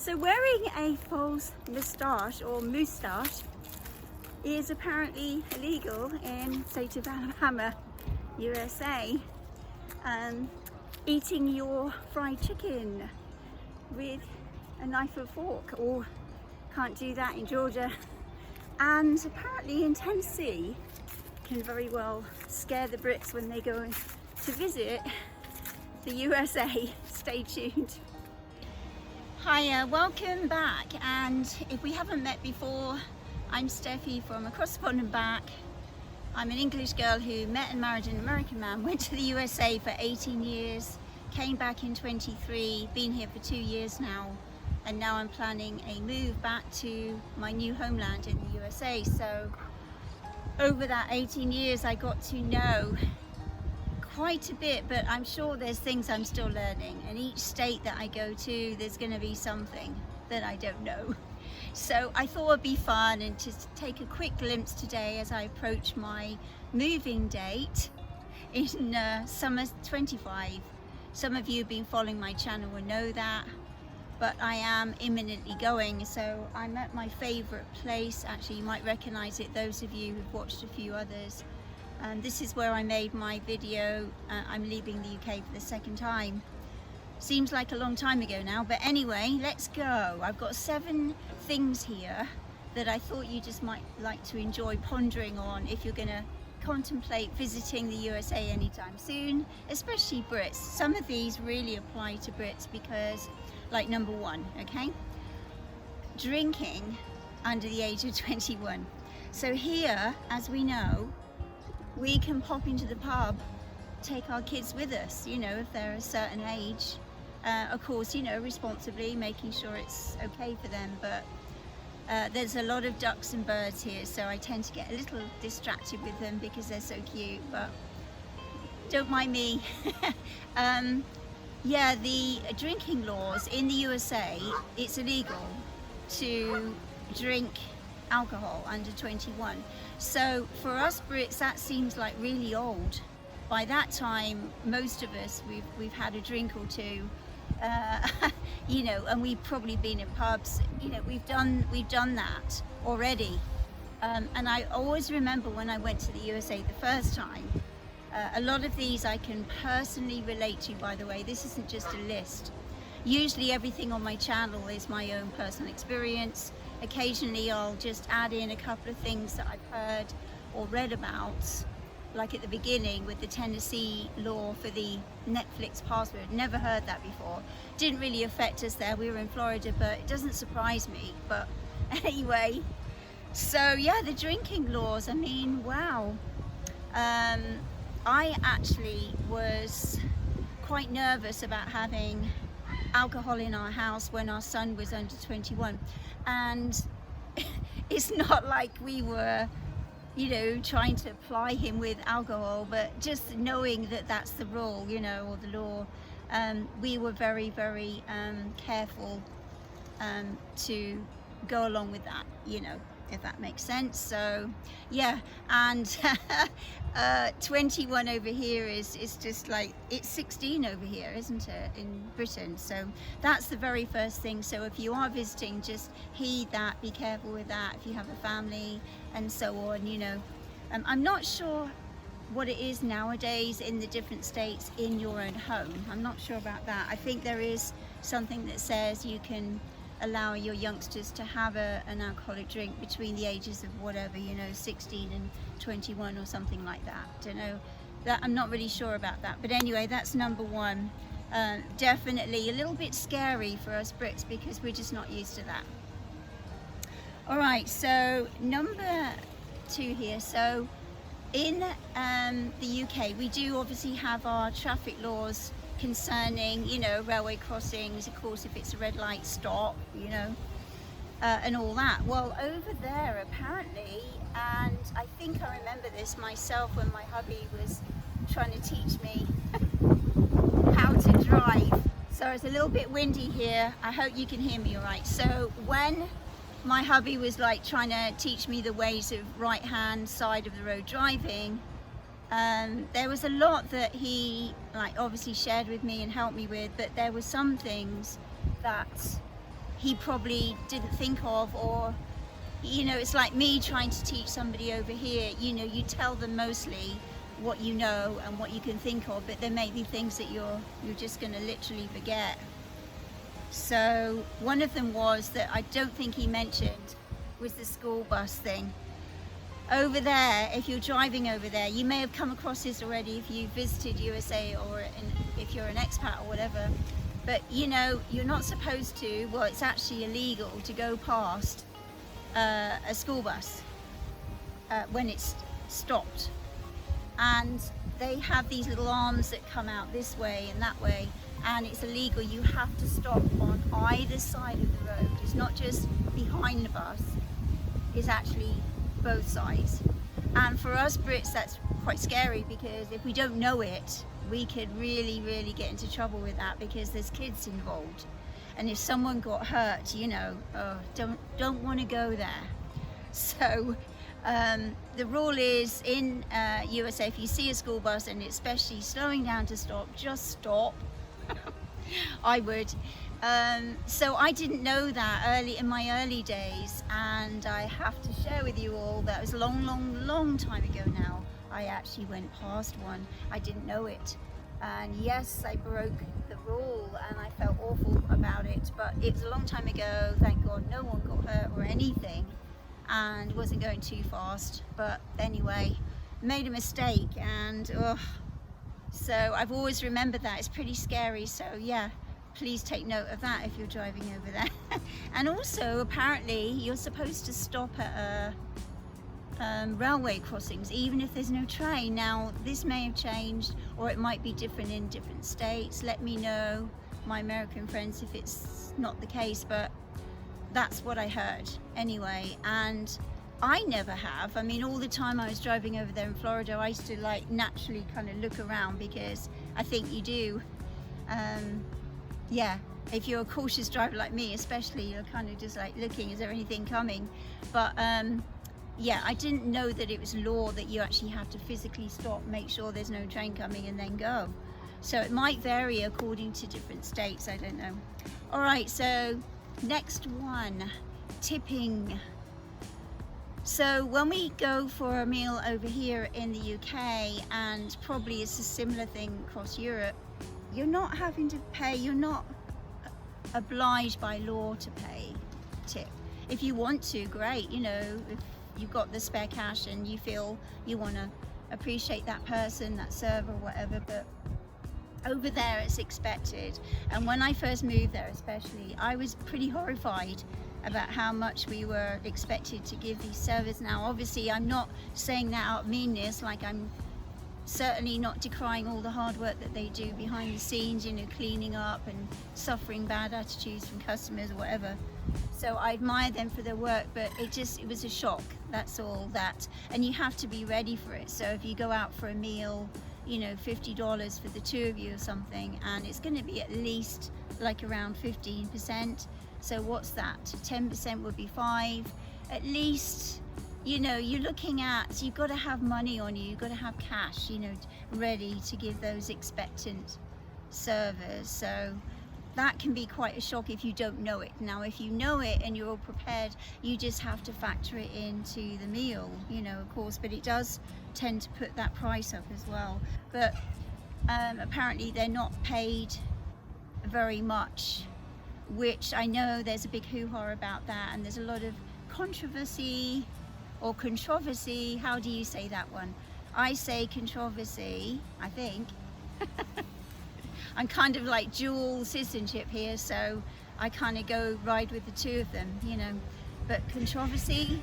So wearing a false moustache or moustache is apparently illegal in state of Alabama, USA. Eating your fried chicken with a knife or fork, or can't do that in Georgia. And apparently in Tennessee can very well scare the Brits when they go to visit the USA. Stay tuned. Hiya, welcome back, and if we haven't met before, I'm Steffi from across the pond and back. I'm an English girl who met and married an American man, went to the USA for 18 years, came back in 23, been here for 2 years now, and now I'm planning a move back to my new homeland in the USA. So over that 18 years I got to know quite a bit, but I'm sure there's things I'm still learning, and each state that I go to there's going to be something that I don't know. So I thought it'd be fun and to take a quick glimpse today as I approach my moving date in summer 25. Some of you have been following my channel will know that, but I am imminently going. So I'm at my favorite place. Actually, you might recognize it, those of you who've watched a few others. This is where I made my video. I'm leaving the UK for the second time. Seems like a long time ago now, but anyway, let's go. I've got 7 things here that I thought you just might like to enjoy pondering on if you're gonna contemplate visiting the USA anytime soon, especially Brits. Some of these really apply to Brits because, like, number 1, okay? Drinking under the age of 21. So here, as we know, we can pop into the pub, take our kids with us, you know, if they're a certain age. Of course, you know, responsibly, making sure it's okay for them, but there's a lot of ducks and birds here, so I tend to get a little distracted with them because they're so cute, but don't mind me. Yeah, the drinking laws in the USA, it's illegal to drink alcohol under 21. So for us Brits, that seems like really old. By that time, most of us, we've had a drink or two, you know, and we've probably been in pubs. You know, we've done that already. And I always remember when I went to the USA the first time, a lot of these I can personally relate to, by the way. This isn't just a list. Usually everything on my channel is my own personal experience. Occasionally I'll just add in a couple of things that I've heard or read about, like at the beginning with the Tennessee law for the Netflix password. Never heard that before. Didn't really affect us there. We were in Florida, but it doesn't surprise me. But anyway, so yeah, the drinking laws, I mean, wow. I actually was quite nervous about having alcohol in our house when our son was under 21, and it's not like we were, you know, trying to ply him with alcohol, but just knowing that that's the rule, you know, or the law, we were very, very careful to go along with that, you know, if that makes sense. So yeah, and 21 over here is just like, it's 16 over here, isn't it, in Britain? So that's the very first thing. So if you are visiting, just heed that, be careful with that if you have a family and so on, you know. I'm not sure what it is nowadays in the different states in your own home. I'm not sure about that. I think there is something that says you can allow your youngsters to have an alcoholic drink between the ages of whatever, you know, 16 and 21 or something like that. Don't know, that I'm not really sure about that, but anyway, that's number 1. Definitely a little bit scary for us Brits because we're just not used to that. All right, so number 2 here. So in the UK, we do obviously have our traffic laws concerning, you know, railway crossings, of course, if it's a red light, stop, you know, and all that. Well, over there apparently, and I think I remember this myself when my hubby was trying to teach me how to drive. So it's a little bit windy here. I hope you can hear me all right. So when my hubby was like trying to teach me the ways of right hand side of the road driving, there was a lot that he like obviously shared with me and helped me with, but there were some things that he probably didn't think of, or you know, it's like me trying to teach somebody over here. You know, you tell them mostly what you know and what you can think of, but there may be things that you're just going to literally forget. So one of them was that I don't think he mentioned was the school bus thing. Over there, if you're driving over there, you may have come across this already if you visited USA, or if you're an expat or whatever, but you know, you're not supposed to, well, it's actually illegal to go past a school bus when it's stopped. And they have these little arms that come out this way and that way, and it's illegal. You have to stop on either side of the road. It's not just behind the bus, it's actually both sides. And for us Brits, that's quite scary, because if we don't know it, we could really get into trouble with that, because there's kids involved, and if someone got hurt, you know, don't want to go there. So the rule is in USA, if you see a school bus and especially slowing down to stop, just stop. I would. So I didn't know that in my early days, and I have to share with you all that it was a long time ago now. I actually went past one. I didn't know it, and yes, I broke the rule and I felt awful about it, but it was a long time ago. Thank God no one got hurt or anything, and wasn't going too fast. But anyway, made a mistake, and so I've always remembered that. It's pretty scary. So yeah, please take note of that if you're driving over there. And also, apparently you're supposed to stop at railway crossings even if there's no train. Now this may have changed, or it might be different in different states. Let me know, my American friends, if it's not the case, but that's what I heard anyway. And I never have. I mean, all the time I was driving over there in Florida, I used to like naturally kind of look around, because I think you do. Yeah, if you're a cautious driver like me especially, you're kind of just like looking, is there anything coming? But yeah, I didn't know that it was law that you actually have to physically stop, make sure there's no train coming, and then go. So it might vary according to different states, I don't know. All right, so next one, tipping. So when we go for a meal over here in the UK, and probably it's a similar thing across Europe, you're not having to pay, you're not obliged by law to pay tip. If you want to, great, you know, if you've got the spare cash and you feel you want to appreciate that person, that server, whatever. But over there it's expected. And when I first moved there especially, I was pretty horrified about how much we were expected to give these servers. Now obviously I'm not saying that out of meanness, like I'm certainly not decrying all the hard work that they do behind the scenes, you know, cleaning up and suffering bad attitudes from customers or whatever. So I admire them for their work, but it was a shock, that's all that. And you have to be ready for it. So if you go out for a meal, you know, $50 for the two of you or something, and it's going to be at least like around 15%. So what's that? 10% would be 5. At least, you know, you're looking at, you've got to have money on you, you've got to have cash, you know, ready to give those expectant servers. So that can be quite a shock if you don't know it. Now if you know it and you're all prepared, you just have to factor it into the meal, you know, of course, but it does tend to put that price up as well. But apparently they're not paid very much, which I know there's a big hoo-ha about that, and there's a lot of controversy, or controversy, how do you say that one? I say controversy, I think. I'm kind of like dual citizenship here, so I kind of go ride with the two of them, you know. But controversy.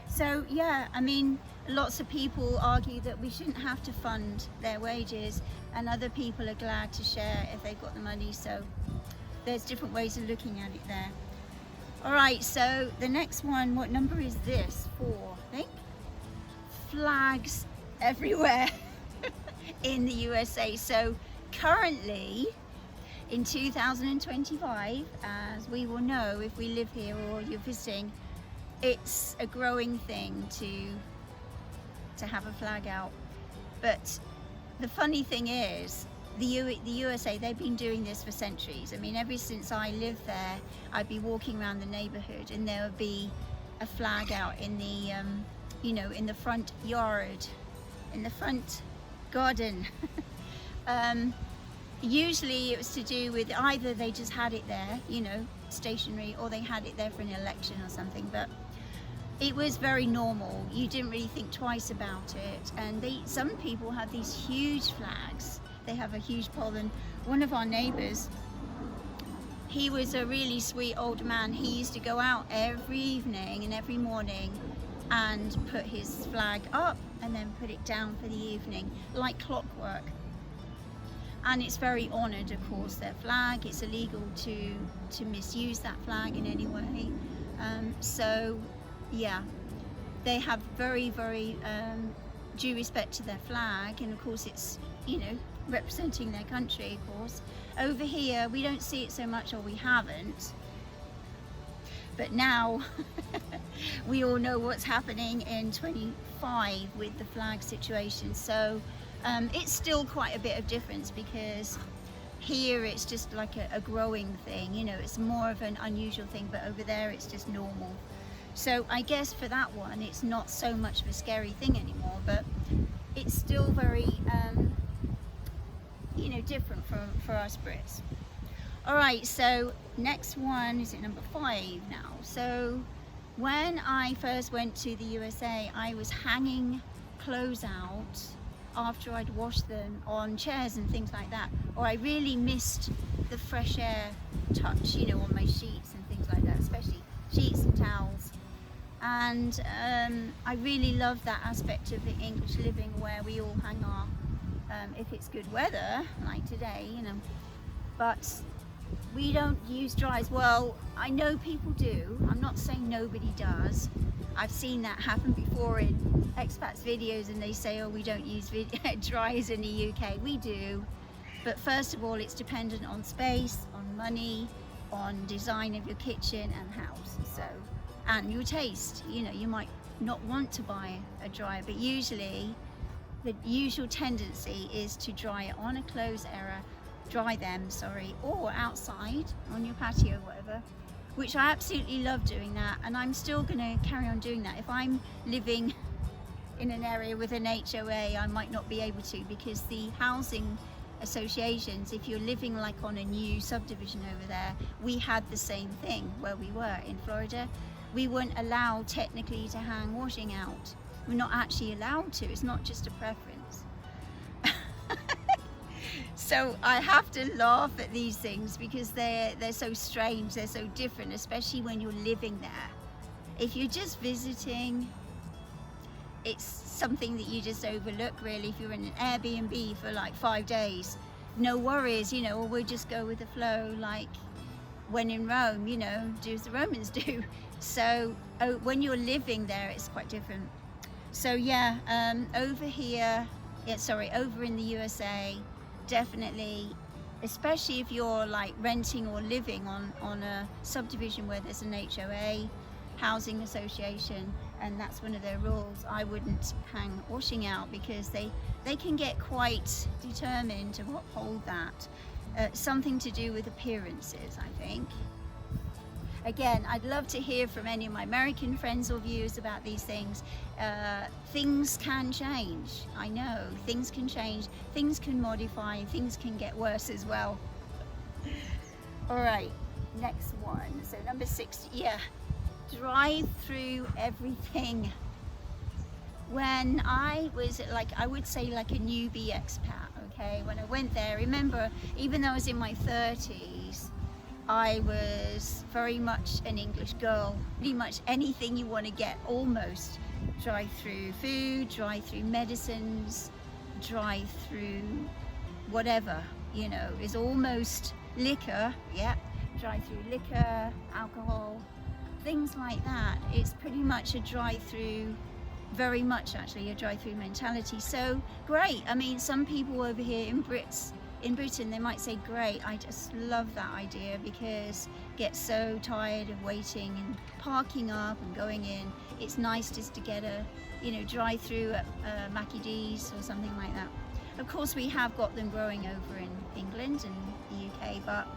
So yeah, I mean, lots of people argue that we shouldn't have to fund their wages, and other people are glad to share if they've got the money. So there's different ways of looking at it there. All right, so the next one, what number is this? 4, I think. Flags everywhere in the USA. So currently in 2025, as we will know if we live here or you're visiting, it's a growing thing to have a flag out. But the funny thing is, the USA, they've been doing this for centuries. I mean, ever since I lived there, I'd be walking around the neighborhood and there would be a flag out in the, you know, in the front yard, in the front garden. Usually it was to do with either they just had it there, you know, stationary, or they had it there for an election or something, but it was very normal. You didn't really think twice about it. And some people have these huge flags. They have a huge pole, and one of our neighbors, he was a really sweet old man. He used to go out every evening and every morning and put his flag up and then put it down for the evening, like clockwork. And it's very honoured, of course, their flag. It's illegal to misuse that flag in any way. So yeah, they have very, very due respect to their flag, and of course it's, you know, representing their country, of course. Over here we don't see it so much, or we haven't, but now we all know what's happening in 25 with the flag situation. So it's still quite a bit of difference, because here it's just like a growing thing, you know, it's more of an unusual thing, but over there it's just normal. So I guess for that one it's not so much of a scary thing anymore, but it's still very you know, different for us Brits. Alright, so next one is at number 5 now. So when I first went to the USA, I was hanging clothes out after I'd washed them on chairs and things like that, or I really missed the fresh air touch, you know, on my sheets and things like that, especially sheets and towels. And I really love that aspect of the English living, where we all hang our, if it's good weather like today, you know, but we don't use dryers. Well, I know people do. I'm not saying nobody does. I've seen that happen before in expats videos, and they say, oh, we don't use dryers in the UK. We do, but first of all it's dependent on space, on money, on design of your kitchen and house, so, and your taste. You know, you might not want to buy a dryer, but usually the usual tendency is to dry it on a clothes area, or outside on your patio, whatever, which I absolutely love doing that, and I'm still going to carry on doing that. If I'm living in an area with an HOA, I might not be able to, because the housing associations, if you're living like on a new subdivision over there, we had the same thing where we were in Florida. We weren't allowed technically to hang washing out. We're not actually allowed to. It's not just a preference. So I have to laugh at these things, because they're so strange, they're so different, especially when you're living there. If you're just visiting, it's something that you just overlook, really. If you're in an Airbnb for like 5 days, no worries, you know, or we'll just go with the flow, like when in Rome, you know, do as the Romans do. So when you're living there, it's quite different. So yeah, over here, over in the USA, definitely, especially if you're like renting or living on a subdivision where there's an HOA, housing association, and that's one of their rules, I wouldn't hang washing out, because they can get quite determined to uphold that. Something to do with appearances, I think. Again, I'd love to hear from any of my American friends or viewers about these things. Things can change. I know, things can change, things can modify, things can get worse as well. All right, next one. So number 6, yeah, drive through everything. When I was I would say like a newbie expat, okay, when I went there, remember, even though I was in my 30s, I was very much an English girl. Pretty much anything you want to get, almost. Drive through food, drive through medicines, drive through whatever, you know, is almost liquor, yeah, drive through liquor, alcohol, things like that. It's pretty much a drive through, very much actually a drive through mentality. So great. I mean, some people over here in Britain, they might say, great, I just love that idea, because get so tired of waiting and parking up and going in. It's nice just to get a, you know, drive through at Mackie D's or something like that. Of course, we have got them growing over in England and the UK, but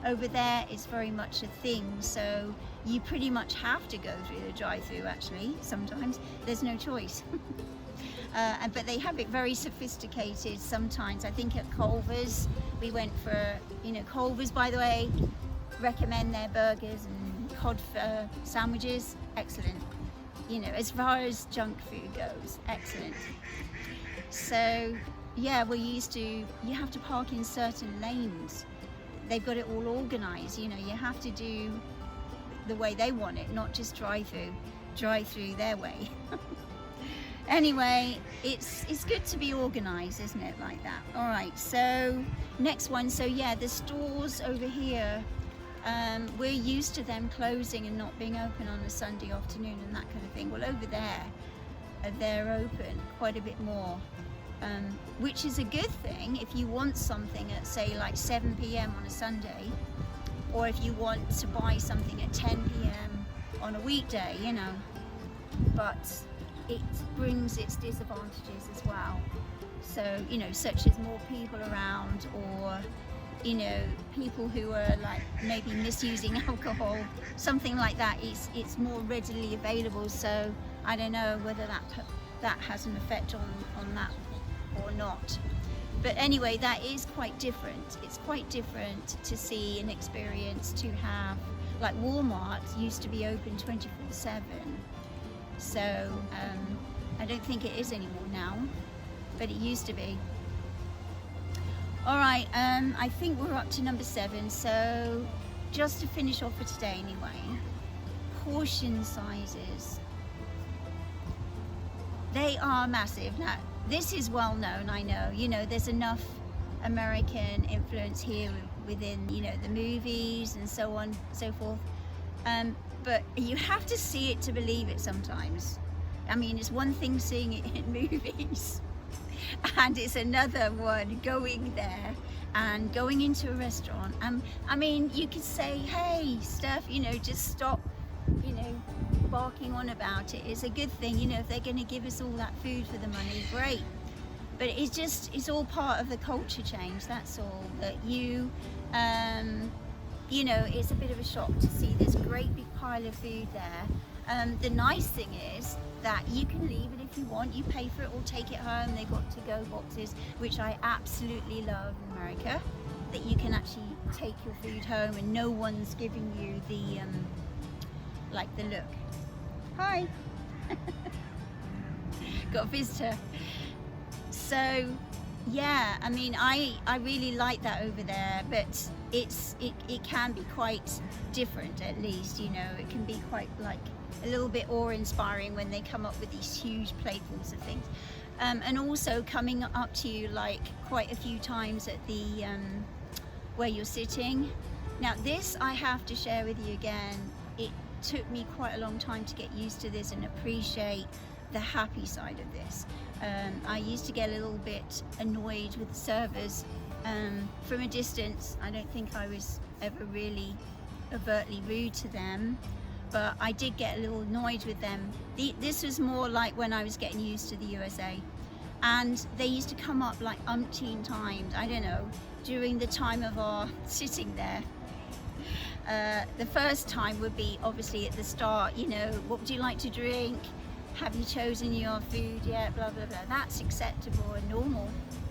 over there it's very much a thing, so you pretty much have to go through the drive-through. Actually, sometimes there's no choice. But they have it very sophisticated sometimes. I think at Culver's we went for, Culver's, by the way, recommend their burgers and cod sandwiches, excellent. As far as junk food goes, excellent. So yeah, you have to park in certain lanes. They've got it all organized, you have to do the way they want it, not just drive through their way. Anyway, it's good to be organized, isn't it, like that? All right, so next one. So yeah, the stores over here, we're used to them closing and not being open on a Sunday afternoon and that kind of thing. Well, over there, they're open quite a bit more, which is a good thing if you want something at, say, like 7 p.m. on a Sunday, or if you want to buy something at 10 p.m. on a weekday, but it brings its disadvantages as well. So, such as more people around, or people who are like maybe misusing alcohol, something like that. It's more readily available, so I don't know whether that has an effect on that or not. But anyway, that is quite different. It's quite different to see and experience, to have, like Walmart used to be open 24/7. So I don't think it is anymore now, but it used to be. All right, I think we're up to number 7. So just to finish off for today anyway, portion sizes. They are massive. Now, this is well known, I know. There's enough American influence here within, the movies and so on, so forth. But you have to see it to believe it sometimes. I mean, it's one thing seeing it in movies, and it's another one going there and going into a restaurant. I mean, you could say, hey, Steph, just stop, barking on about it. It's a good thing, if they're going to give us all that food for the money, great. But it's all part of the culture change, that's all. That it's a bit of a shock to see this great big pile of food there. The nice thing is that you can leave it if you want. You pay for it or take it home. They've got to-go boxes, which I absolutely love in America, that you can actually take your food home and no one's giving you the the look. Hi. Got a visitor. So yeah, I mean, I really like that over there, but it can be quite different, at least. It can be quite like a little bit awe-inspiring when they come up with these huge platefuls of things, and also coming up to you like quite a few times at the where you're sitting. Now this, I have to share with you again, it took me quite a long time to get used to this and appreciate the happy side of this. I used to get a little bit annoyed with the servers from a distance. I don't think I was ever really overtly rude to them, but I did get a little annoyed with them. This was more like when I was getting used to the USA, and they used to come up like umpteen times, I don't know, during the time of our sitting there. The first time would be obviously at the start, what would you like to drink? Have you chosen your food yet? Blah, blah, blah. That's acceptable and normal.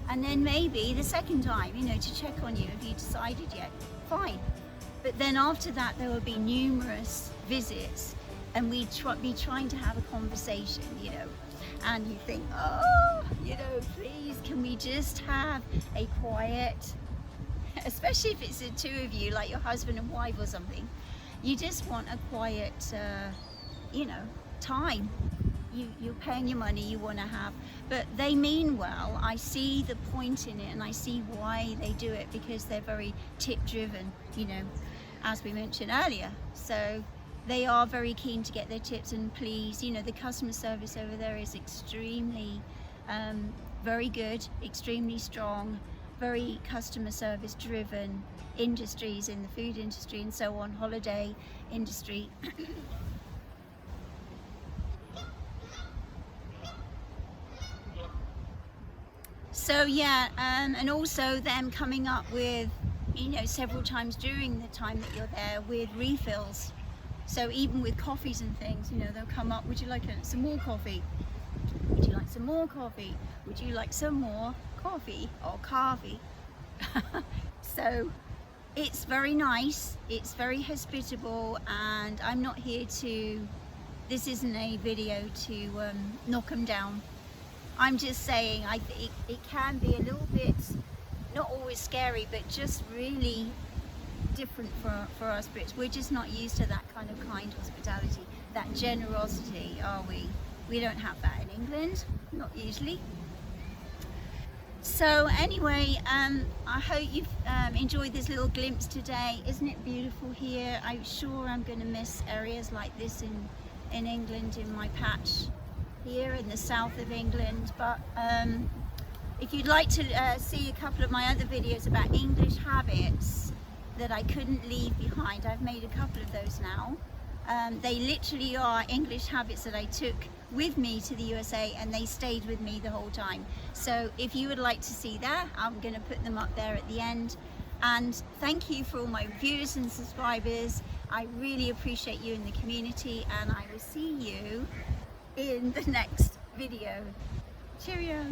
And then maybe the second time, to check on you, have you decided yet? Fine. But then after that, there will be numerous visits, and we'd be trying to have a conversation, and you think, oh, please, can we just have a quiet, especially if it's the two of you, like your husband and wife or something. You just want a quiet, time. You're paying your money, you want to have, but they mean well. I see the point in it, and I see why they do it, because they're very tip driven, as we mentioned earlier. So they are very keen to get their tips, and please, the customer service over there is extremely very good, extremely strong, very customer service driven industries in the food industry and so on, holiday industry. So yeah, and also them coming up with, you know, several times during the time that you're there with refills. So even with coffees and things, you know, they'll come up, would you like some more coffee? Would you like some more coffee? Would you like some more coffee or coffee? So it's very nice, it's very hospitable, and I'm not here to, this isn't a video to knock them down. I'm just saying I think it can be a little bit, not always scary, but just really different for us Brits. We're just not used to that kind of kind hospitality, that generosity, are we? We don't have that in England, not usually. So anyway, I hope you've enjoyed this little glimpse today. Isn't it beautiful here? I'm sure I'm going to miss areas like this in England, in my patch here in the south of England. But if you'd like to see a couple of my other videos about English habits that I couldn't leave behind, I've made a couple of those now. They literally are English habits that I took with me to the USA, and they stayed with me the whole time. So if you would like to see that, I'm going to put them up there at the end. And thank you for all my viewers and subscribers. I really appreciate you in the community, and I will see you in the next video. Cheerio.